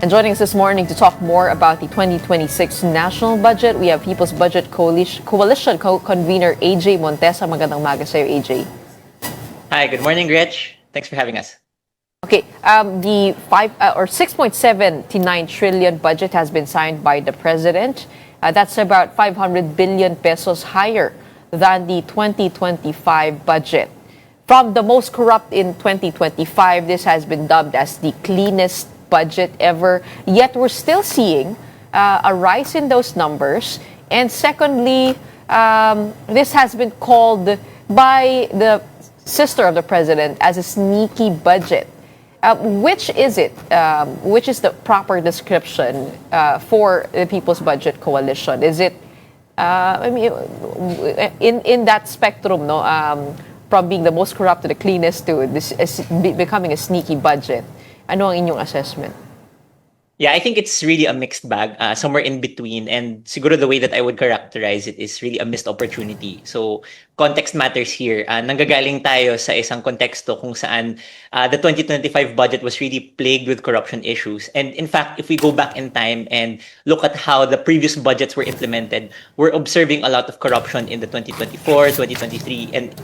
And joining us this morning to talk more about the 2026 national budget, we have People's Budget Coalition co-convener AJ Montesa. Magandang umaga sa'yo, AJ. Hi, good morning, Gretch. Thanks for having us. Okay, the 6.79 trillion budget has been signed by the president. That's about 500 billion pesos higher than the 2025 budget. From the most corrupt in 2025, this has been dubbed as the cleanest budget ever. Yet we're still seeing a rise in those numbers. And secondly, this has been called by the sister of the president as a sneaky budget. Which is it? Which is the proper description for the People's Budget Coalition? Is it, in that spectrum, no, from being the most corrupt to the cleanest to this becoming a sneaky budget? Ano ang inyong assessment? Yeah, I think it's really a mixed bag, somewhere in between. And siguro the way that I would characterize it is really a missed opportunity. So context matters here. Nanggagaling tayo sa isang konteksto kung saan the 2025 budget was really plagued with corruption issues. And in fact, if we go back in time and look at how the previous budgets were implemented, we're observing a lot of corruption in the 2024, 2023, and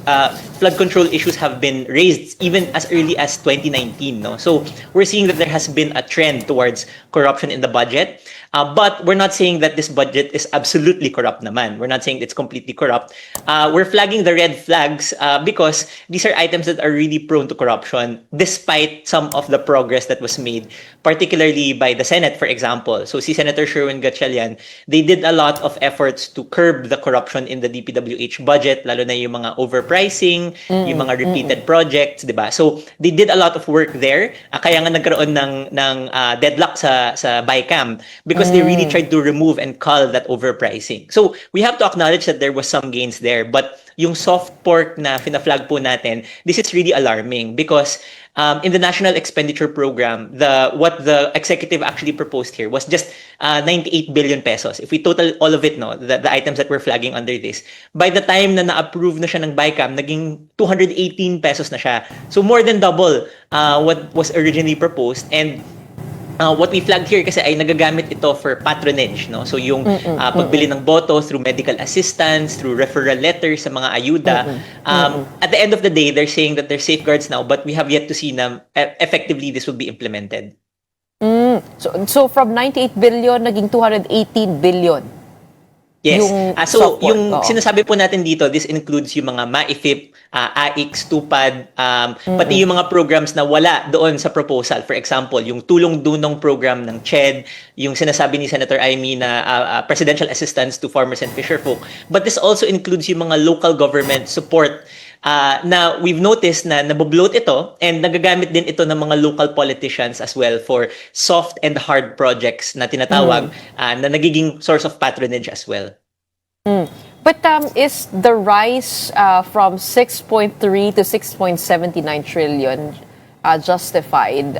flood control issues have been raised even as early as 2019. No? So we're seeing that there has been a trend towards corruption in the budget. But we're not saying that this budget is absolutely corrupt naman. We're not saying it's completely corrupt. We're flagging the red flags because these are items that are really prone to corruption despite some of the progress that was made, particularly by the Senate, for example. So si Senator Sherwin Gatchalian, they did a lot of efforts to curb the corruption in the DPWH budget, lalo na yung mga overpricing, yung mga repeated projects, di ba? So they did a lot of work there. Kaya nga nagkaroon ng deadlock sa BICAM because they really tried to remove and cull that overpricing. So we have to acknowledge that there was some gains there, but yung soft pork na fina-flag po natin, this is really alarming because in the National Expenditure Program, what the executive actually proposed here was just 98 billion pesos. If we total all of it, no, the items that we're flagging under this, by the time na na-approve na siya ng BICAM, naging 218 pesos na siya. So more than double what was originally proposed. And what we flagged here kasi ay nagagamit ito for patronage, no? So yung pagbili ng boto through medical assistance, through referral letters sa mga ayuda. At the end of the day, they're saying that there's safeguards now, but we have yet to see na effectively this will be implemented. So from 98 billion, naging 218 billion. Yes. So support, yung sinasabi po natin dito, this includes yung mga MAIFIP, AIX, TUPAD, pati yung mga programs na wala doon sa proposal. For example, yung tulong-dunong program ng CHED, yung sinasabi ni Senator Amy na presidential assistance to farmers and fisherfolk. But this also includes yung mga local government support na we've noticed na nabobloat ito and nagagamit din ito ng mga local politicians as well for soft and hard projects na tinatawag na nagiging source of patronage as well. But is the rise from 6.3 to 6.79 trillion justified?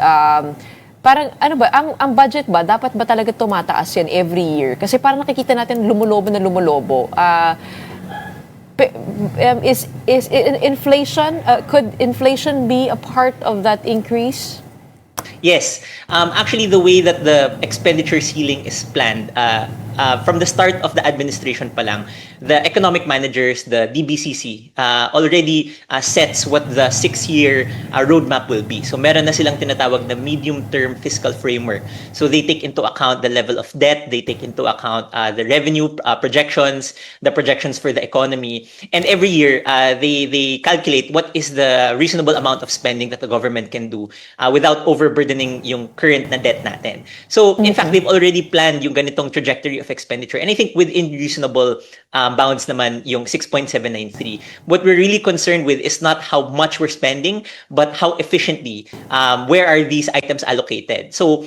Parang ano ba, ang budget ba, dapat ba talaga tumataas yan every year? Kasi parang nakikita natin lumulobo na lumulobo. Is inflation, could inflation be a part of that increase? Yes. Actually, the way that the expenditure ceiling is planned, from the start of the administration pa lang, the economic managers, the DBCC, already sets what the 6-year roadmap will be. So meron na silang tinatawag na medium-term fiscal framework. So they take into account the level of debt, they take into account the revenue projections, the projections for the economy, and every year they calculate what is the reasonable amount of spending that the government can do without overburdening yung current na debt natin. So in fact, they've already planned yung ganitong trajectory of expenditure, and I think within reasonable bounds naman yung 6.793. What we're really concerned with is not how much we're spending, but how efficiently, where are these items allocated. So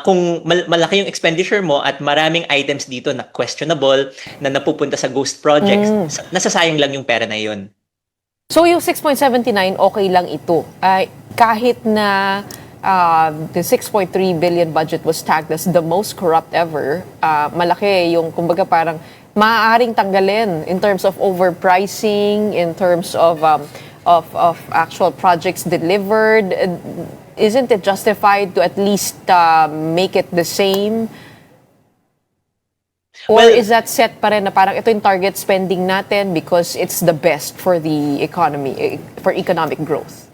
kung malaki yung expenditure mo at maraming items dito na questionable, na napupunta sa ghost projects, nasasayang lang yung pera na yun. So yung 6.79, okay lang ito. Kahit na the 6.3 billion budget was tagged as the most corrupt ever, malaki yung, kumbaga parang maaaring tanggalin in terms of overpricing, in terms of actual projects delivered. isn't it justified to at least make it the same? Or Well, is that set pa rin na parang ito yung target spending natin because it's the best for the economy, for economic growth?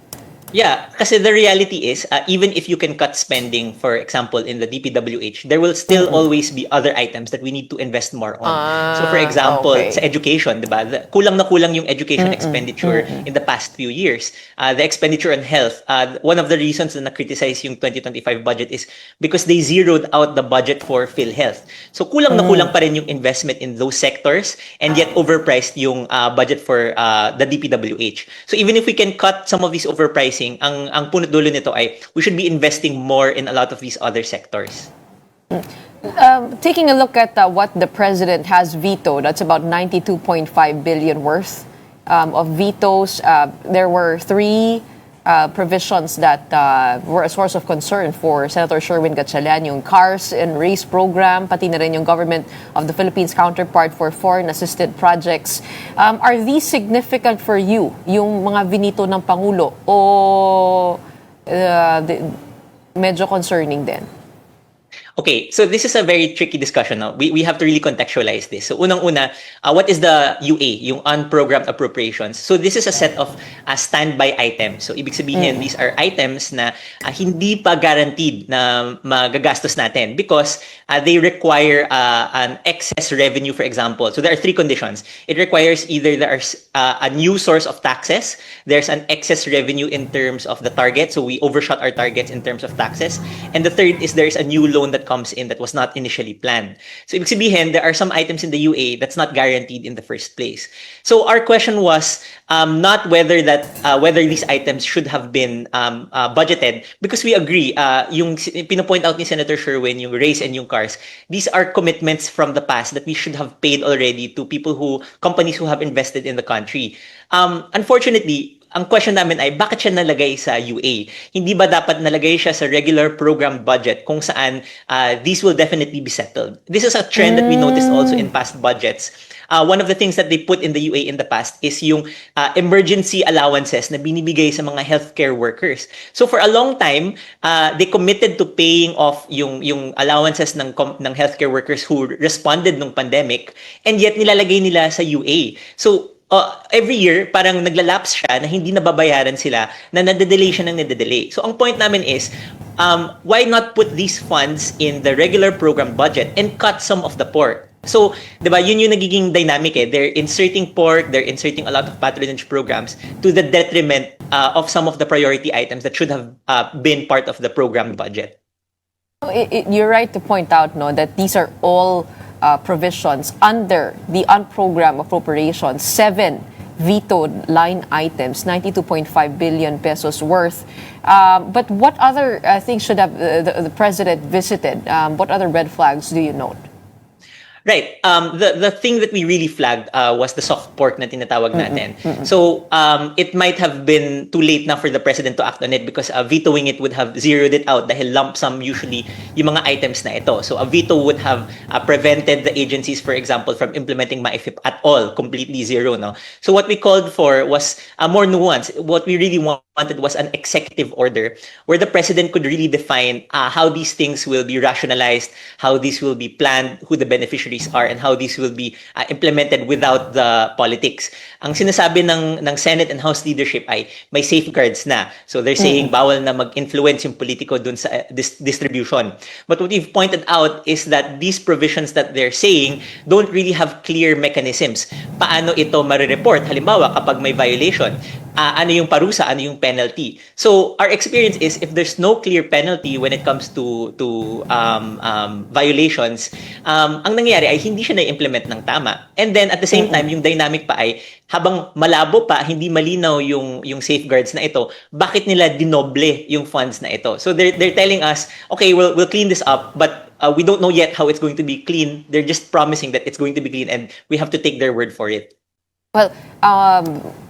yeah, kasi the reality is, even if you can cut spending, for example, in the DPWH, there will still always be other items that we need to invest more on. So, for example, Okay. sa education, diba? Kulang na kulang yung education expenditure in the past few years. The expenditure on health, one of the reasons na na-criticize yung 2025 budget is because they zeroed out the budget for PhilHealth. So, kulang na kulang pa rin yung investment in those sectors, and yet overpriced yung budget for the DPWH. So, even if we can cut some of these overpricing, ang punot dulo nito ay we should be investing more in a lot of these other sectors. Taking a look at what the president has vetoed, that's about 92.5 billion worth of vetoes. There were three provisions that were a source of concern for Senator Sherwin Gatchalian, yung CARS and RACE program, pati na rin yung Government of the Philippines counterpart for foreign assisted projects. Are these significant for you, yung mga vinito ng Pangulo, o medyo concerning din? Okay, so this is a very tricky discussion now. We have to really contextualize this. So unang-una, what is the UA, yung unprogrammed appropriations? So this is a set of standby items. So ibig sabihin, these are items na hindi pa guaranteed na magagastos natin because they require an excess revenue, for example. So there are three conditions. It requires either there's a new source of taxes, there's an excess revenue in terms of the target, so we overshot our targets in terms of taxes, and the third is there's a new loan that comes in that was not initially planned. So ibig sabihin, there are some items in the UA that's not guaranteed in the first place. So our question was not whether these items should have been budgeted, because we agree, yung pinopoint out ni Senator Sherwin, yung RACE and yung CARS, these are commitments from the past that we should have paid already to companies who have invested in the country. Unfortunately, ang question namin ay bakit siya nalagay sa UA? Hindi ba dapat nalagay siya sa regular program budget kung saan these will definitely be settled? This is a trend that we noticed also in past budgets. One of the things that they put in the UA in the past is yung emergency allowances na binibigay sa mga healthcare workers. So for a long time, they committed to paying off yung allowances ng healthcare workers who responded nung pandemic, and yet nilalagay nila sa UA. So every year, parang naglalapse siya na hindi nababayaran sila, na nade-delay siya ng nade-delay. So ang point namin is, why not put these funds in the regular program budget and cut some of the pork? So, di ba, yun yung nagiging dynamic eh. They're inserting pork, they're inserting a lot of patronage programs to the detriment of some of the priority items that should have been part of the program budget. You're right to point out, no, that these are all provisions under the unprogrammed appropriations, 7 vetoed line items, 92.5 billion pesos worth. But what other things should have the president visited? What other red flags do you note? Right. The thing that we really flagged was the soft pork na tinatawag natin. So it might have been too late now for the president to act on it because vetoing it would have zeroed it out dahil lump sum usually yung mga items na ito. So a veto would have prevented the agencies, for example, from implementing MAIFIP at all, completely zero. No? So what we called for was more nuance. What we really wanted was an executive order where the president could really define how these things will be rationalized, how these will be planned, who the beneficiaries are, and how these will be implemented without the politics. Ang sinasabi ng Senate and House leadership ay may safeguards na. So they're saying bawal na mag-influence yung politiko dun sa distribution. But what we've pointed out is that these provisions that they're saying don't really have clear mechanisms. Paano ito marireport? Halimbawa, kapag may violation, ano yung parusa, ano yung penalty. So our experience is if there's no clear penalty when it comes to violations, ang nangyayari ay hindi siya na-implement ng tama. And then at the same time, yung dynamic pa ay habang malabo pa, hindi malinaw yung safeguards na ito, bakit nila dinoble yung funds na ito? So they're telling us, okay, we'll clean this up, but we don't know yet how it's going to be clean. They're just promising that it's going to be clean and we have to take their word for it. Well,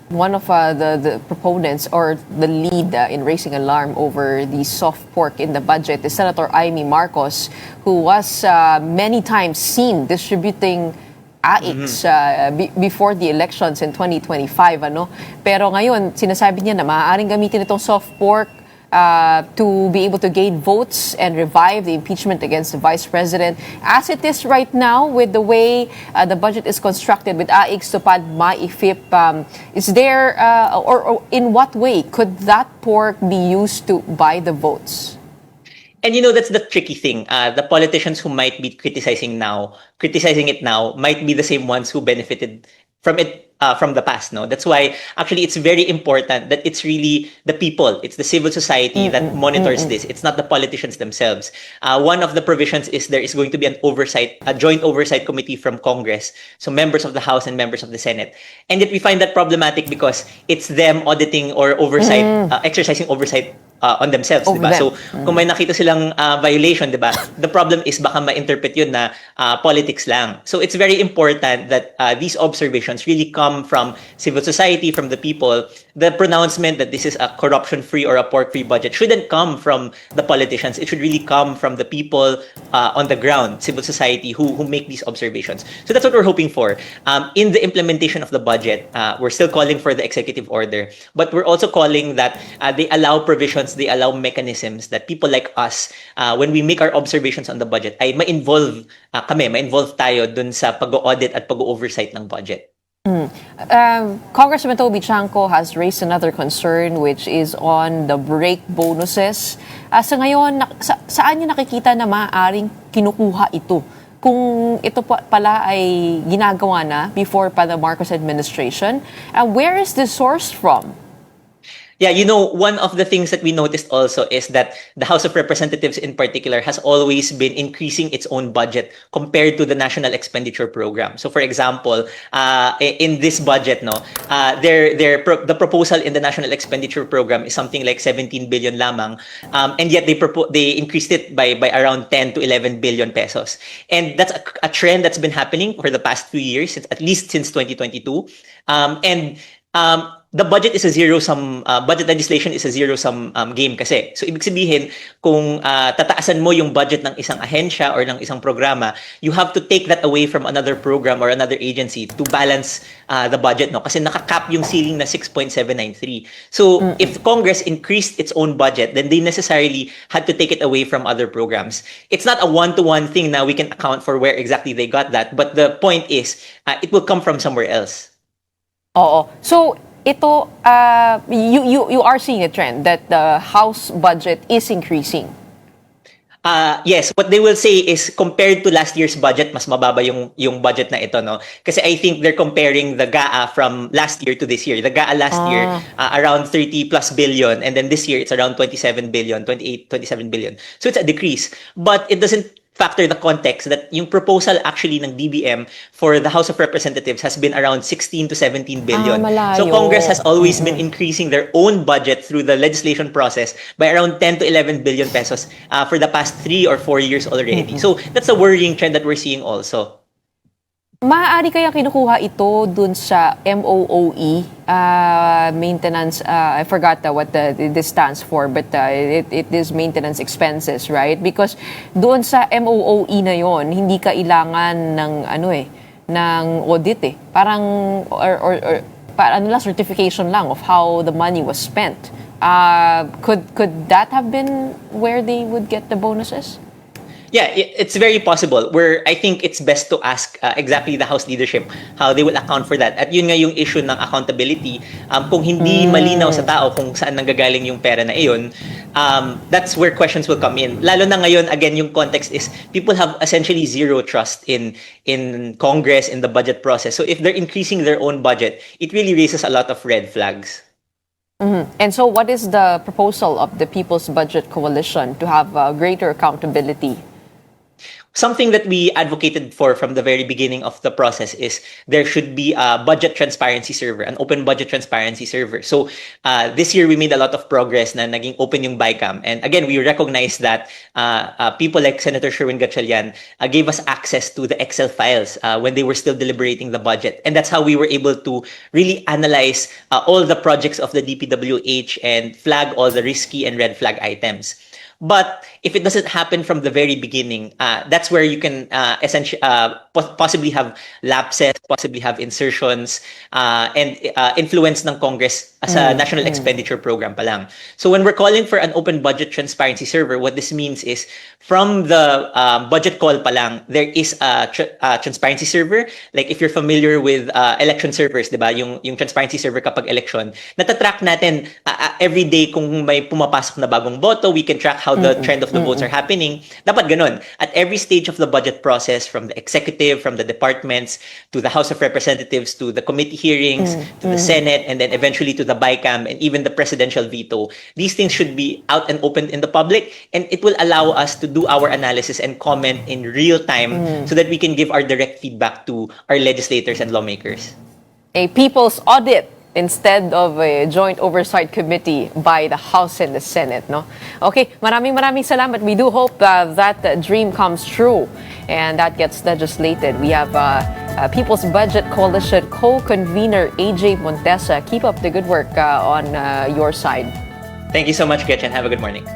one of the proponents or the lead in raising alarm over the soft pork in the budget is Senator Amy Marcos, who was many times seen distributing AICs before the elections in 2025. Ano? Pero ngayon, sinasabi niya na maaaring gamitin itong soft pork to be able to gain votes and revive the impeachment against the vice president. As it is right now, with the way the budget is constructed, with AIG, Tupad, Maifip, is there, or in what way could that pork be used to buy the votes? And that's the tricky thing. The politicians who might be criticizing it now, might be the same ones who benefited from it from the past. No, that's why actually it's very important that it's really the people, it's the civil society that monitors this. It's not the politicians themselves. One of the provisions is there is going to be a joint oversight committee from Congress, so members of the House and members of the Senate. And yet we find that problematic because it's them auditing or oversight, exercising oversight on themselves, Over diba? them. So, kung may nakita silang violation, diba? The problem is baka ma-interpret yun na politics lang. So, it's very important that these observations really come from civil society, from the people. The pronouncement that this is a corruption-free or a pork-free budget shouldn't come from the politicians. It should really come from the people on the ground, civil society, who make these observations. So, that's what we're hoping for. In the implementation of the budget, we're still calling for the executive order, but we're also calling that they allow provisions, they allow mechanisms that people like us, when we make our observations on the budget, ay ma-involve tayo dun sa pag-audit at pag-oversight ng budget. Congressman Toby Chanco has raised another concern, which is on the break bonuses. Sa ngayon, saan niyo nakikita na maaaring kinukuha ito? Kung ito pala ay ginagawa na before pa the Marcos administration, where is this sourced from? Yeah, one of the things that we noticed also is that the House of Representatives in particular has always been increasing its own budget compared to the National Expenditure Program. So for example, in this budget, the proposal in the National Expenditure Program is something like 17 billion lamang, and yet they increased it by around 10 to 11 billion pesos. And that's a trend that's been happening for the past few years, at least since 2022. The budget is a zero-sum, budget legislation is a zero-sum game kasi. So, ibig sabihin, kung tataasan mo yung budget ng isang ahensya or ng isang programa, you have to take that away from another program or another agency to balance the budget, no? Kasi nakakap yung ceiling na 6.793. So, if Congress increased its own budget, then they necessarily had to take it away from other programs. It's not a one-to-one thing na we can account for where exactly they got that, but the point is, it will come from somewhere else. Oo. So, ito, you are seeing a trend that the House budget is increasing. Yes, what they will say is compared to last year's budget, mas mababa yung budget na ito, no? Kasi I think they're comparing the GAA from last year to this year. The GAA last year, around 30 plus billion, and then this year it's around 27 billion, 28, 27 billion. So it's a decrease. But it doesn't factor the context that yung proposal actually ng DBM for the House of Representatives has been around 16 to 17 billion. Malayo. So Congress has always been increasing their own budget through the legislation process by around 10 to 11 billion pesos for the past 3 or 4 years already. So that's a worrying trend that we're seeing also. Maaari kaya kinukuha ito dun sa MOOE, maintenance, I forgot what this stands for, but it is maintenance expenses, right? Because doon sa MOOE na yon, hindi kailangan ng ng audit eh. Parang or certification lang of how the money was spent. Could that have been where they would get the bonuses? Yeah, it's very possible. I think it's best to ask exactly the House leadership how they will account for that. At yun nga yung issue ng accountability. Kung hindi malinaw sa tao kung saan nanggagaling yung pera na iyon, that's where questions will come in. Lalo na ngayon, again, yung context is people have essentially zero trust in Congress, in the budget process. So if they're increasing their own budget, it really raises a lot of red flags. And so what is the proposal of the People's Budget Coalition to have greater accountability? Something that we advocated for from the very beginning of the process is there should be a budget transparency server, an open budget transparency server. So this year we made a lot of progress na naging open yung BICAM. And again, we recognize that people like Senator Sherwin Gatchalian gave us access to the Excel files when they were still deliberating the budget. And that's how we were able to really analyze all the projects of the DPWH and flag all the risky and red flag items. But if it doesn't happen from the very beginning, that's where you can essentially possibly have lapses, possibly have insertions, and influence ng Congress as a national expenditure program pa lang. So when we're calling for an open budget transparency server, what this means is from the budget call pa lang, there is a transparency server. Like if you're familiar with election servers, di ba? Yung transparency server kapag election, natatrack natin every day kung may pumapasok na bagong boto, we can track how the trend of the votes are happening. Dapat ganun. At every stage of the budget process, from the executive, from the departments, to the House of Representatives, to the committee hearings, to the Senate, and then eventually to the BICAM, and even the presidential veto, these things should be out and open in the public, and it will allow us to do our analysis and comment in real time so that we can give our direct feedback to our legislators and lawmakers. A people's audit instead of a joint oversight committee by the House and the Senate, no? Okay, maraming salamat. We do hope that dream comes true and that gets legislated. We have People's Budget Coalition co-convener AJ Montesa. Keep up the good work on your side. Thank you so much, Gretchen. Have a good morning.